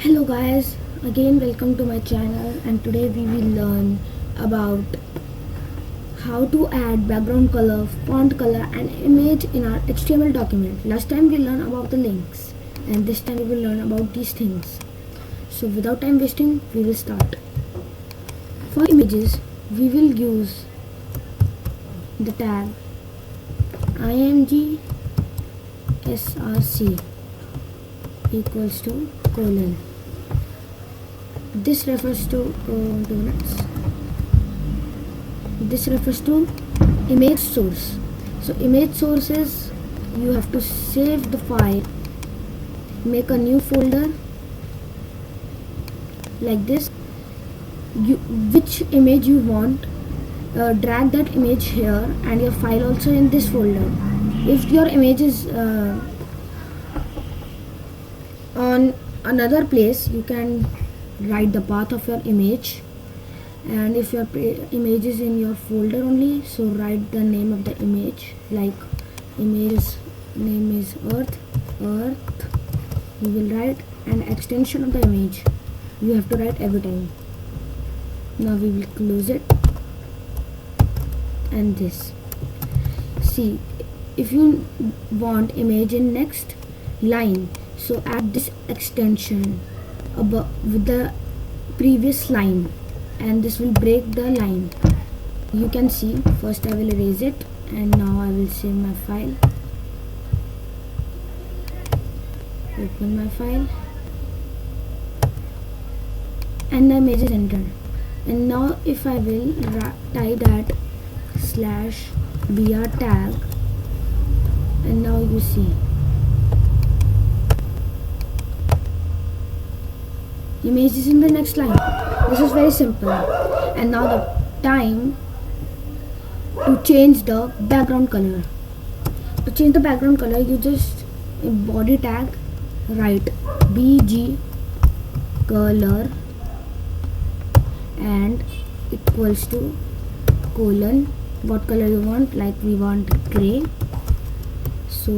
Hello guys, again welcome to my channel, and today we will learn about how to add background color, font color and image in our HTML document. Last time we learned about the links, and this time we will learn about these things. So without time wasting, we will start. For images, we will use the tag img src equals to colon. This refers to 2 minutes. This refers to image source. So image source is, you have to save the file, make a new folder like this. Which image you want, drag that image here, and your file also in this folder. If your image is on another place, you can write the path of your image, and if your image is in your folder only, so write the name of the image, like image name is earth. You will write an extension of the image, you have to write every time. Now we will close it, and this, see, if you want image in next line, so add this extension above with the previous line, and this will break the line. You can see, first I will erase it, and now I will save my file, open my file, and the image is entered. And now if I will type that /br tag, and now you see image is in the next line. This is very simple. And now the time to change the background color. To change the background color, you just in body tag write bg color and equals to colon, what color you want, like we want gray, so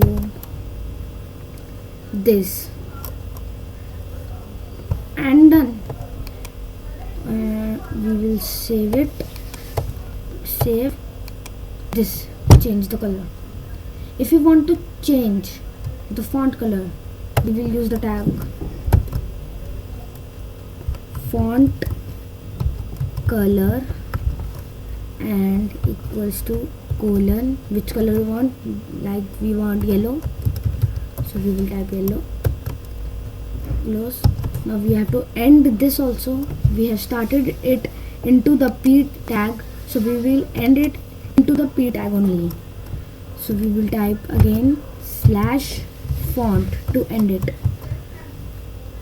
this, and done. We will save it, save this, change the color. If you want to change the font color, we will use the tag font color and equals to colon, which color you want, like we want yellow, so we will type yellow, close. Now we have to end this also. We have started it into the p tag, so we will end it into the p tag only. So we will type again /font to end it.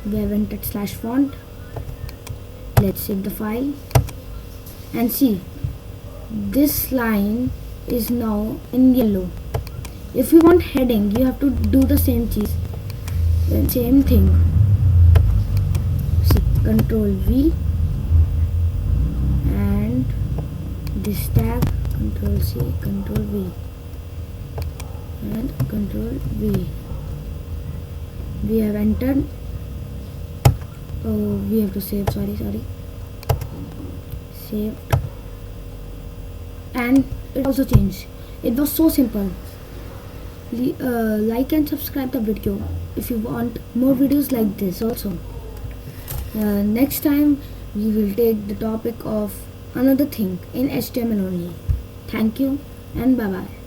We have entered /font. Let's save the file, and see, this line is now in yellow. If you want heading, you have to do the same thing. Control V, and this tag Control C, Control V, and Control V. We have entered. Oh, we have to save. Sorry. Saved, and it also changed. It was so simple. Like and subscribe the video if you want more videos like this also. Next time we will take the topic of another thing in HTML only. Thank you and bye bye.